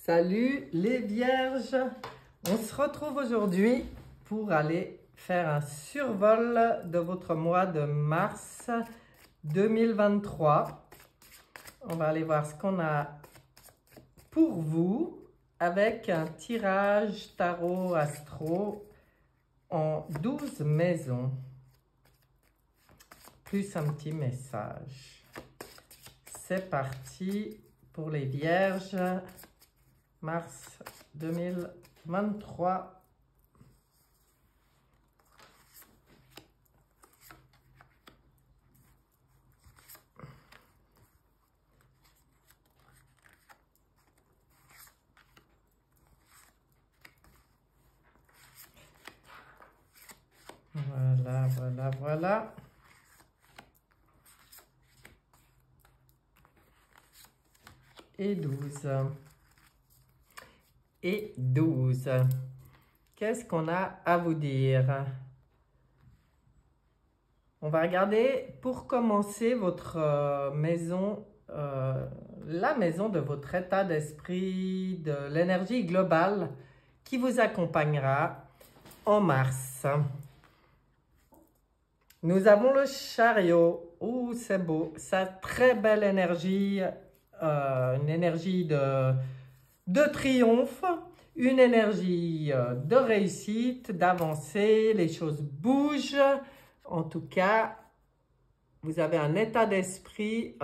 Salut les vierges, on se retrouve aujourd'hui pour aller faire un survol de votre mois de mars 2023. On va aller voir ce qu'on a pour vous avec un tirage tarot astro en 12 maisons, plus un petit message. C'est parti pour les vierges. Mars 2023. Voilà. Et 12. Et 12. Qu'est-ce qu'on a à vous dire? On va regarder pour commencer votre maison, la maison de votre état d'esprit, de l'énergie globale qui vous accompagnera en mars. Nous avons le chariot. Ouh, c'est beau. Ça a très belle énergie, une énergie de triomphe, une énergie de réussite, d'avancer, les choses bougent. En tout cas, vous avez un état d'esprit,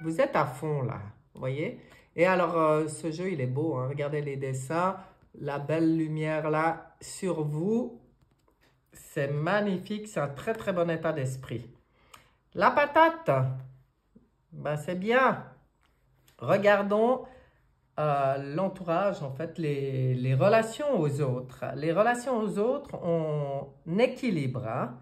vous êtes à fond là, vous voyez? Et alors, ce jeu, il est beau, hein? Regardez les dessins, la belle lumière là sur vous, c'est magnifique, c'est un très très bon état d'esprit. La patate, ben, c'est bien. Regardons l'entourage, en fait, les relations aux autres. Les relations aux autres, on équilibre. Hein?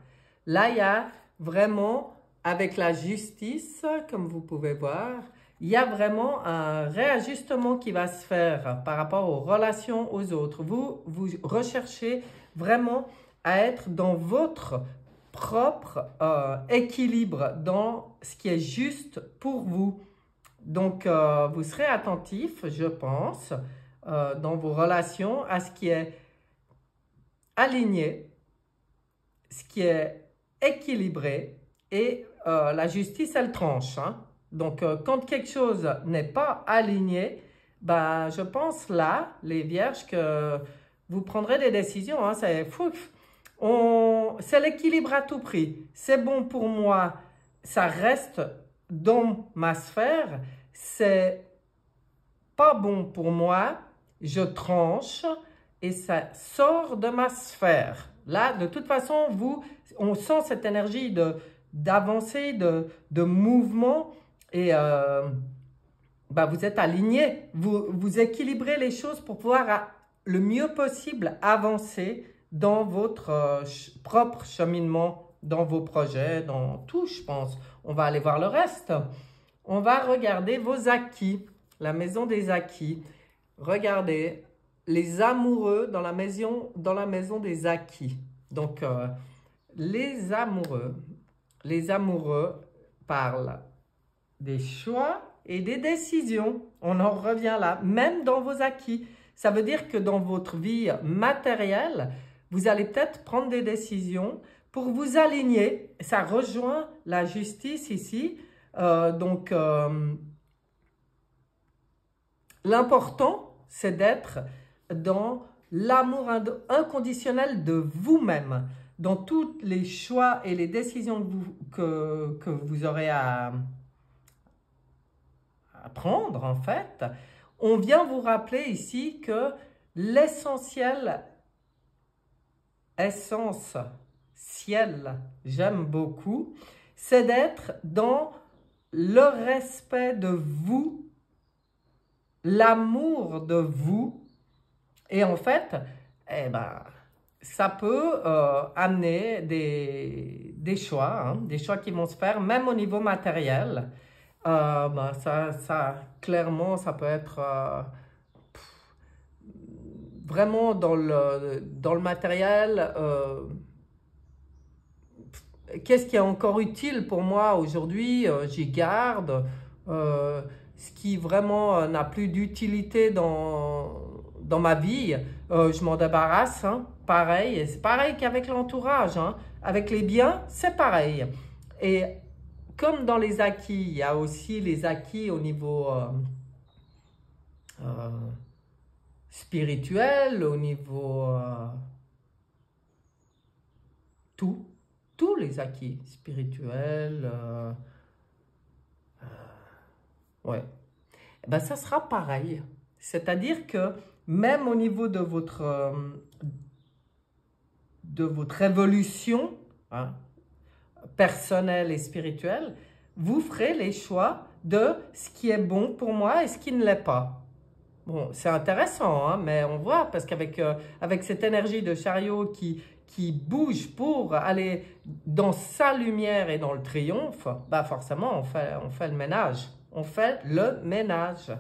Là, il y a vraiment, avec la justice, comme vous pouvez voir, il y a vraiment un réajustement qui va se faire par rapport aux relations aux autres. Vous recherchez vraiment à être dans votre propre équilibre, dans ce qui est juste pour vous. Donc, vous serez attentif, je pense, dans vos relations à ce qui est aligné, ce qui est équilibré et la justice, elle tranche. Hein? Donc, quand quelque chose n'est pas aligné, ben, je pense là, les vierges, que vous prendrez des décisions. Hein? C'est l'équilibre à tout prix. C'est bon pour moi, ça reste dans ma sphère. C'est pas bon pour moi, je tranche et ça sort de ma sphère. Là, de toute façon, on sent cette énergie d'avancer, de mouvement et bah, vous êtes aligné. Vous équilibrez les choses pour pouvoir le mieux possible avancer dans votre propre cheminement, dans vos projets, dans tout, je pense. On va aller voir le reste. On va regarder vos acquis, la maison des acquis. Regardez, les amoureux dans la maison des acquis. Donc, les amoureux parlent des choix et des décisions. On en revient là, même dans vos acquis. Ça veut dire que dans votre vie matérielle, vous allez peut-être prendre des décisions pour vous aligner. Ça rejoint la justice ici. L'important, c'est d'être dans l'amour inconditionnel de vous-même, dans tous les choix et les décisions que vous aurez à prendre, en fait. On vient vous rappeler ici que l'essentiel, essence, ciel, j'aime beaucoup, c'est d'être dans le respect de vous, l'amour de vous. Et en fait, eh ben, ça peut amener des choix, hein, des choix qui vont se faire, même au niveau matériel. Ben, clairement, ça peut être vraiment dans le matériel. Qu'est-ce qui est encore utile pour moi aujourd'hui? J'y garde. ce qui vraiment n'a plus d'utilité dans ma vie, je m'en débarrasse, hein, pareil, et c'est pareil qu'avec l'entourage, hein. Avec les biens, c'est pareil. Et comme dans les acquis, il y a aussi les acquis au niveau spirituel, au niveau tous les acquis spirituels, ouais. Eh ben, ça sera pareil. C'est-à-dire que même au niveau de votre évolution, hein, personnelle et spirituelle, vous ferez les choix de ce qui est bon pour moi et ce qui ne l'est pas. Bon, c'est intéressant, hein, mais on voit, parce qu'avec avec cette énergie de chariot qui bouge pour aller dans sa lumière et dans le triomphe, bah forcément, on fait le ménage. On fait le ménage.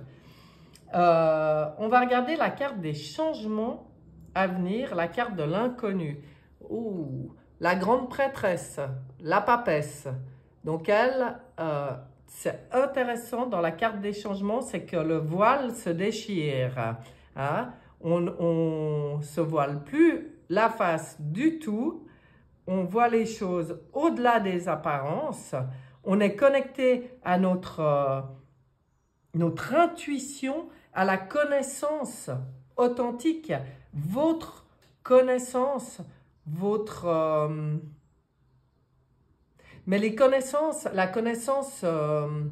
On va regarder la carte des changements à venir, la carte de l'inconnu. Ouh, la grande prêtresse, la papesse. Donc elle, c'est intéressant dans la carte des changements, c'est que le voile se déchire. Hein? On se voile plus la face du tout. On voit les choses au-delà des apparences. On est connecté à notre intuition, à la connaissance authentique, votre connaissance, mais les connaissances, la connaissance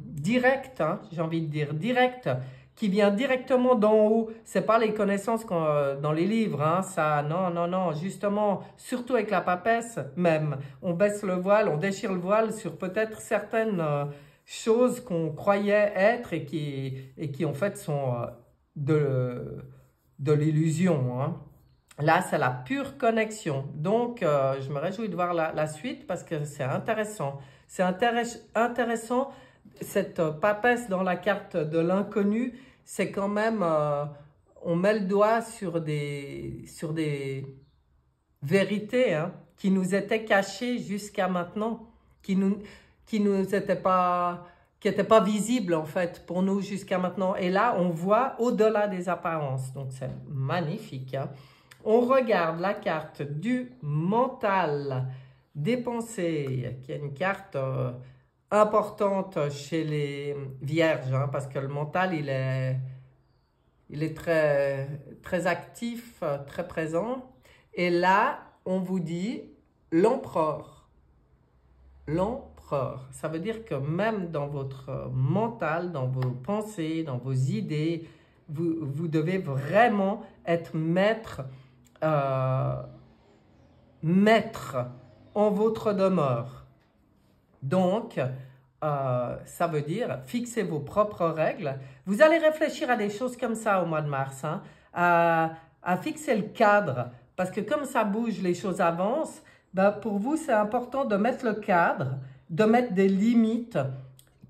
directe, hein, j'ai envie de dire directe, qui vient directement d'en haut, c'est pas les connaissances dans les livres, hein, ça, non, non, non, justement, surtout avec la papesse même, on baisse le voile, on déchire le voile sur peut-être certaines choses qu'on croyait être et qui en fait sont de l'illusion, hein. Là, c'est la pure connexion. Donc, je me réjouis de voir la suite parce que c'est intéressant. C'est intéressant, cette papesse dans la carte de l'inconnu, c'est quand même, on met le doigt sur des vérités, hein, qui nous étaient cachées jusqu'à maintenant, qui nous étaient pas visibles en fait pour nous jusqu'à maintenant. Et là, on voit au-delà des apparences. Donc, c'est magnifique, hein. On regarde la carte du mental des pensées, qui est une carte importante chez les vierges, hein, parce que le mental, il est très, très actif, très présent. Et là, on vous dit l'empereur. L'empereur, ça veut dire que même dans votre mental, dans vos pensées, dans vos idées, vous devez vraiment être maître en votre demeure. Donc, ça veut dire fixer vos propres règles. Vous allez réfléchir à des choses comme ça au mois de mars, hein, à fixer le cadre, parce que comme ça bouge, les choses avancent. Ben pour vous, c'est important de mettre le cadre, de mettre des limites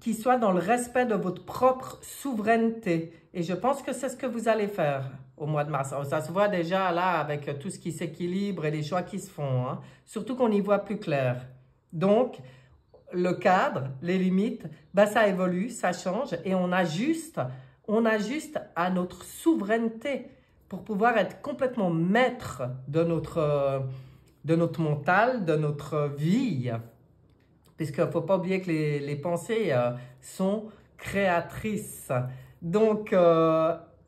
qui soient dans le respect de votre propre souveraineté. Et je pense que c'est ce que vous allez faire au mois de mars. Ça se voit déjà là avec tout ce qui s'équilibre et les choix qui se font, hein. Surtout qu'on y voit plus clair. Donc, le cadre, les limites, ben ça évolue, ça change et on ajuste à notre souveraineté pour pouvoir être complètement maître de notre mental, de notre vie. Puisqu'il ne faut pas oublier que les pensées sont créatrices. Donc,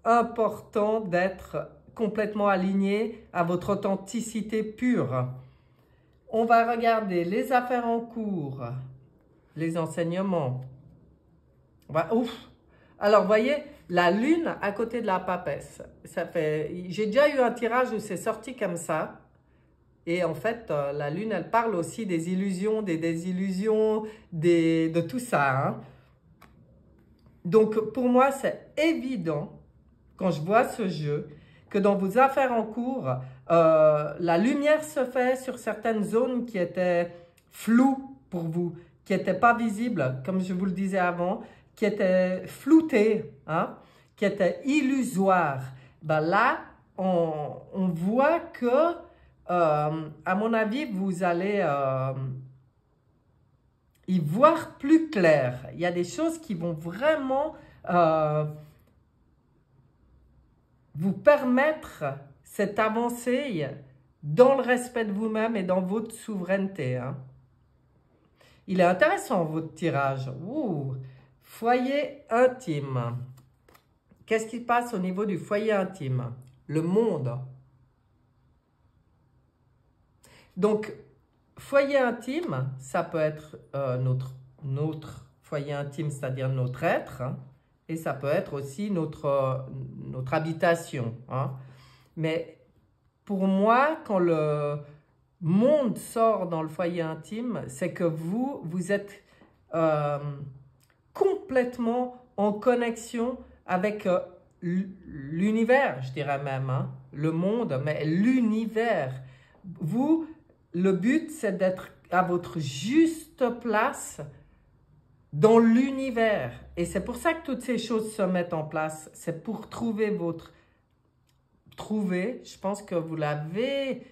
important d'être complètement aligné à votre authenticité pure. On va regarder les affaires en cours, les enseignements. Ouf! Alors, vous voyez, la lune à côté de la papesse. J'ai déjà eu un tirage où c'est sorti comme ça. Et en fait, la lune, elle parle aussi des illusions, des désillusions, de tout ça, hein. Donc, pour moi, c'est évident, quand je vois ce jeu, que dans vos affaires en cours, la lumière se fait sur certaines zones qui étaient floues pour vous, qui n'étaient pas visibles, comme je vous le disais avant, qui étaient floutées, hein, qui étaient illusoires. Ben là, on voit que, à mon avis, vous allez y voir plus clair. Il y a des choses qui vont vraiment vous permettre cette avancée dans le respect de vous-même et dans votre souveraineté. Hein. Il est intéressant votre tirage. Ouh, foyer intime. Qu'est-ce qui se passe au niveau du foyer intime? Le monde. Donc, foyer intime, ça peut être notre foyer intime, c'est-à-dire notre être, hein, et ça peut être aussi notre habitation. Hein. Mais pour moi, quand le monde sort dans le foyer intime, c'est que vous êtes complètement en connexion avec l'univers, je dirais même, hein, le monde, mais l'univers. Vous, le but, c'est d'être à votre juste place dans l'univers. Et c'est pour ça que toutes ces choses se mettent en place. C'est pour trouver votre... Trouver, je pense que vous l'avez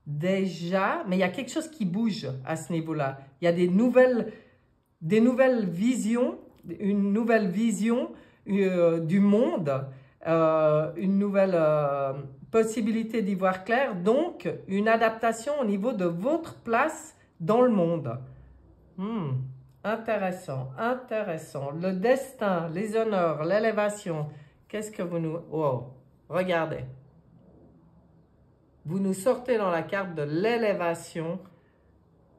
déjà, mais il y a quelque chose qui bouge à ce niveau-là. Il y a des nouvelles visions, une nouvelle vision du monde, une nouvelle possibilité d'y voir clair, donc une adaptation au niveau de votre place dans le monde. Intéressant, intéressant. Le destin, les honneurs, l'élévation. Qu'est-ce que vous nous... Oh, regardez. Vous nous sortez dans la carte de l'élévation,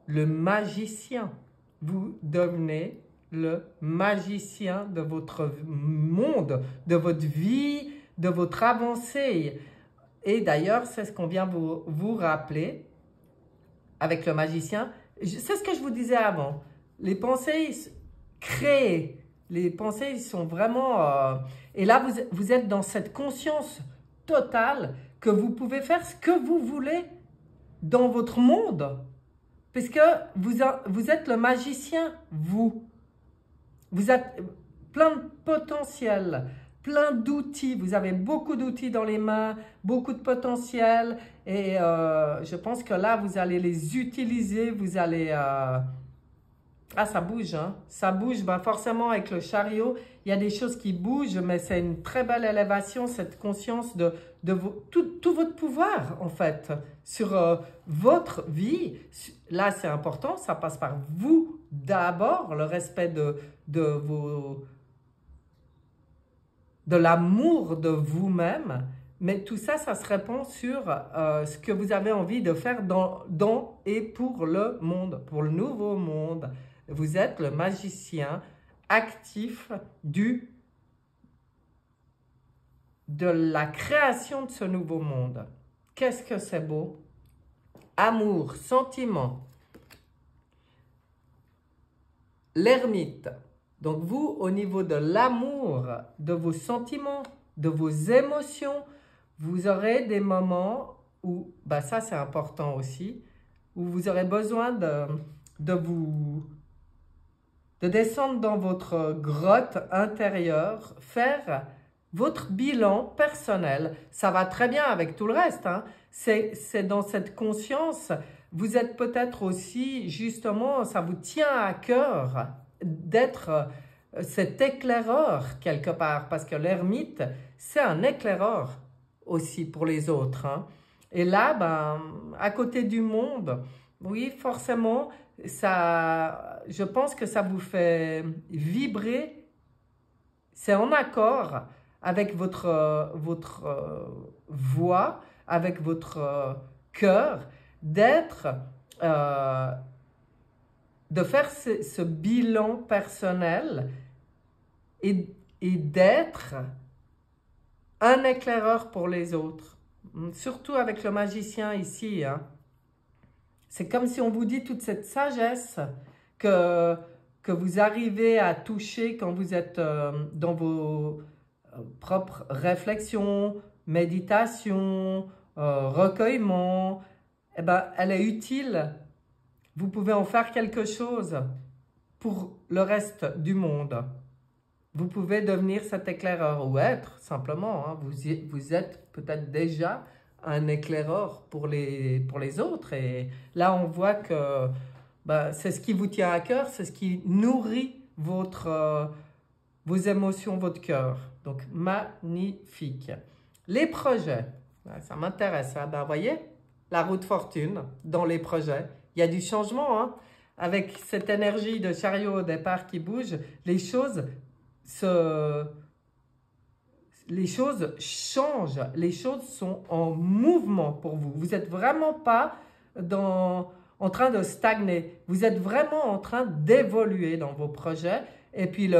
le magicien. Vous devenez le magicien de votre monde, de votre vie, de votre avancée. Et d'ailleurs, c'est ce qu'on vient vous rappeler avec le magicien. C'est ce que je vous disais avant. Les pensées créées, les pensées sont vraiment... et là, vous êtes dans cette conscience totale que vous pouvez faire ce que vous voulez dans votre monde. Puisque vous êtes le magicien, vous. Vous êtes plein de potentiel, plein d'outils. Vous avez beaucoup d'outils dans les mains, beaucoup de potentiel. Et je pense que là, vous allez les utiliser. Vous allez... Ah, ça bouge, hein? Ça bouge, ben forcément avec le chariot, il y a des choses qui bougent, mais c'est une très belle élévation, cette conscience de tout votre pouvoir, en fait, sur votre vie. Là, c'est important, ça passe par vous d'abord, le respect de l'amour de vous-même, mais tout ça, ça se répand sur ce que vous avez envie de faire dans et pour le monde, pour le nouveau monde. Vous êtes le magicien actif de la création de ce nouveau monde. Qu'est-ce que c'est beau? Amour, sentiment. L'ermite. Donc vous, au niveau de l'amour, de vos sentiments, de vos émotions, vous aurez des moments où, bah ça c'est important aussi, où vous aurez besoin de descendre dans votre grotte intérieure, faire votre bilan personnel. Ça va très bien avec tout le reste, hein. C'est dans cette conscience, vous êtes peut-être aussi, justement, ça vous tient à cœur d'être cet éclaireur quelque part, parce que l'ermite, c'est un éclaireur aussi pour les autres, hein. Et là, ben, à côté du monde, oui, forcément, ça, je pense que ça vous fait vibrer, c'est en accord avec votre voix, avec votre cœur, de faire ce bilan personnel et d'être un éclaireur pour les autres, surtout avec le magicien ici, hein. C'est comme si on vous dit toute cette sagesse que vous arrivez à toucher quand vous êtes dans vos propres réflexions, méditations, recueillements. Eh ben, elle est utile. Vous pouvez en faire quelque chose pour le reste du monde. Vous pouvez devenir cet éclaireur ou être simplement, hein, vous êtes peut-être déjà un éclaireur pour les autres. Et là, on voit que ben, c'est ce qui vous tient à cœur, c'est ce qui nourrit votre vos émotions, votre cœur. Donc, magnifique. Les projets, ça m'intéresse. Hein? Ben, vous voyez, la roue de fortune dans les projets. Il y a du changement. Hein? Avec cette énergie de chariot au départ qui bouge, les choses changent. Les choses sont en mouvement pour vous. Vous n'êtes vraiment pas en train de stagner. Vous êtes vraiment en train d'évoluer dans vos projets. Et puis,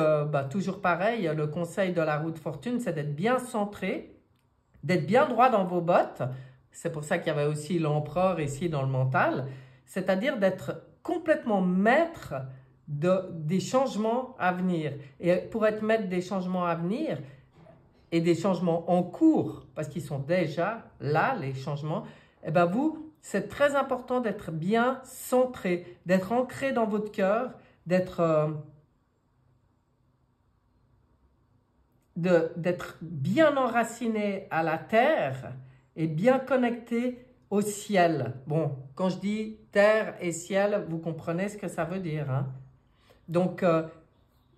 toujours pareil, le conseil de la roue de fortune, c'est d'être bien centré, d'être bien droit dans vos bottes. C'est pour ça qu'il y avait aussi l'empereur ici dans le mental. C'est-à-dire d'être complètement maître des changements à venir. Et pour être maître des changements à venir et des changements en cours, parce qu'ils sont déjà là, les changements, eh bien c'est très important d'être bien centré, d'être ancré dans votre cœur, d'être bien enraciné à la terre et bien connecté au ciel. Bon, quand je dis terre et ciel, vous comprenez ce que ça veut dire. Hein? Donc,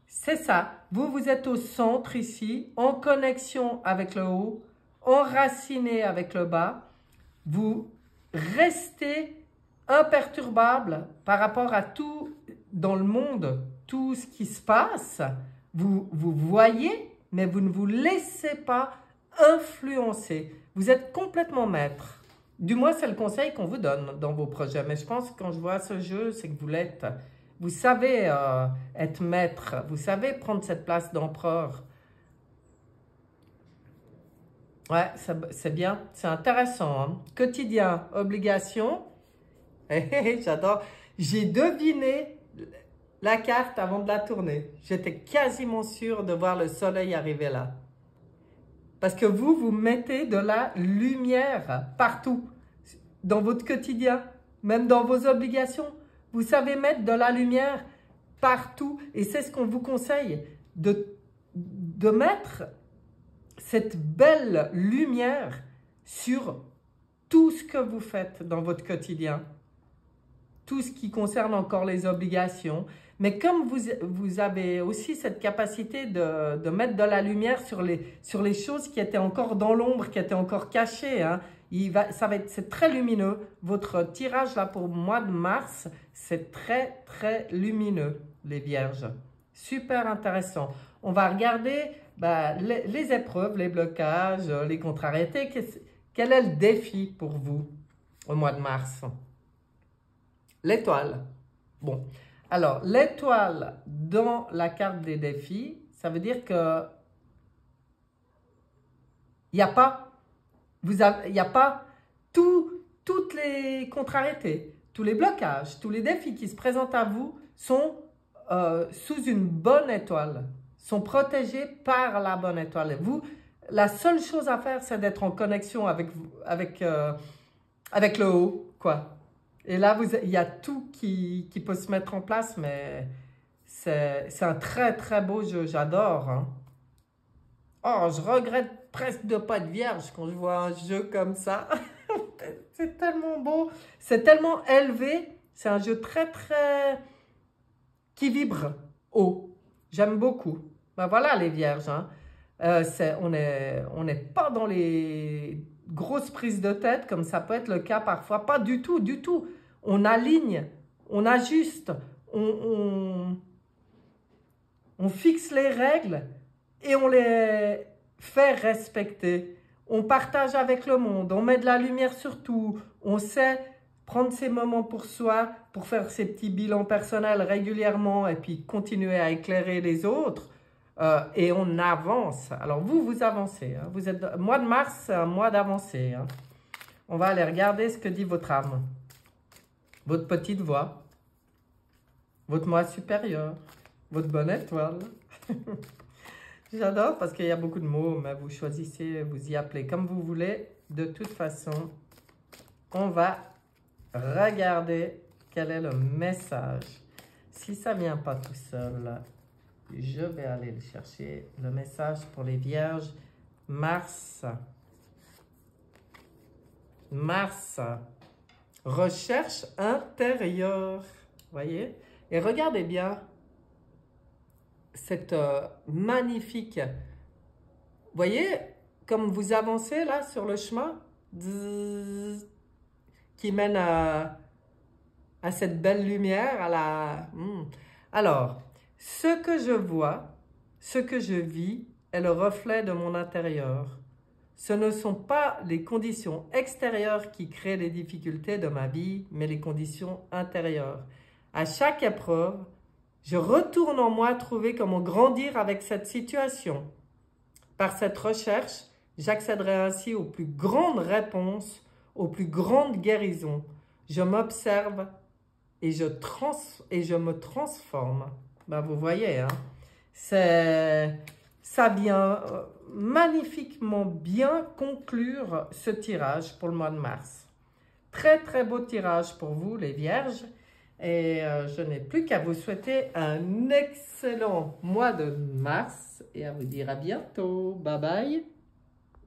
c'est ça. Vous êtes au centre ici, en connexion avec le haut, enraciné avec le bas. Vous restez imperturbable par rapport à tout dans le monde, tout ce qui se passe. Vous voyez, mais vous ne vous laissez pas influencer. Vous êtes complètement maître. Du moins, c'est le conseil qu'on vous donne dans vos projets. Mais je pense que quand je vois ce jeu, c'est que vous l'êtes. Vous savez être maître. Vous savez prendre cette place d'empereur. Ouais, c'est bien. C'est intéressant. Hein? Quotidien, obligation. J'adore. J'ai deviné la carte avant de la tourner. J'étais quasiment sûre de voir le soleil arriver là. Parce que vous mettez de la lumière partout, dans votre quotidien, même dans vos obligations. Vous savez mettre de la lumière partout. Et c'est ce qu'on vous conseille, de mettre cette belle lumière sur tout ce que vous faites dans votre quotidien. Tout ce qui concerne encore les obligations. Mais comme vous avez aussi cette capacité de mettre de la lumière sur les choses qui étaient encore dans l'ombre, qui étaient encore cachées, hein, c'est très lumineux. Votre tirage là pour le mois de mars, c'est très très lumineux, les vierges. Super intéressant. On va regarder les épreuves, les blocages, les contrariétés. Quel est le défi pour vous au mois de mars? L'étoile. Bon, alors l'étoile dans la carte des défis, ça veut dire que il n'y a pas, il n'y a pas toutes les contrariétés, tous les blocages, tous les défis qui se présentent à vous sont sous une bonne étoile, sont protégés par la bonne étoile. Vous, la seule chose à faire, c'est d'être en connexion avec le haut, quoi. Et là, il y a tout qui peut se mettre en place, mais c'est un très, très beau jeu. J'adore. Hein. Oh, je regrette presque de ne pas être vierge quand je vois un jeu comme ça. C'est tellement beau. C'est tellement élevé. C'est un jeu très, très... qui vibre haut. J'aime beaucoup. Ben voilà, les vierges. Hein. On n'est pas dans les grosses prises de tête, comme ça peut être le cas parfois. Pas du tout, du tout. On aligne, on ajuste, on fixe les règles et on les fait respecter. On partage avec le monde, on met de la lumière sur tout. On sait prendre ces moments pour soi, pour faire ces petits bilans personnels régulièrement et puis continuer à éclairer les autres. Et on avance. Alors vous avancez. Hein. Mois de mars, c'est un mois d'avancée. Hein. On va aller regarder ce que dit votre âme. Votre petite voix. Votre moi supérieur. Votre bonne étoile. J'adore parce qu'il y a beaucoup de mots, mais vous choisissez, vous y appelez comme vous voulez. De toute façon, on va regarder quel est le message. Si ça ne vient pas tout seul, je vais aller le chercher. Le message pour les vierges. Mars. Mars. Recherche intérieure. Voyez? Et regardez bien. cette magnifique... Vous voyez, comme vous avancez là sur le chemin, zzz, qui mène à cette belle lumière, à la... Alors, ce que je vois, ce que je vis, est le reflet de mon intérieur. Ce ne sont pas les conditions extérieures qui créent les difficultés de ma vie, mais les conditions intérieures. À chaque épreuve, je retourne en moi trouver comment grandir avec cette situation. Par cette recherche, j'accéderai ainsi aux plus grandes réponses, aux plus grandes guérisons. Je m'observe et je me transforme. Ben, vous voyez, hein, ça vient magnifiquement bien conclure ce tirage pour le mois de mars. Très très beau tirage pour vous les vierges. Et je n'ai plus qu'à vous souhaiter un excellent mois de mars et à vous dire à bientôt. Bye bye.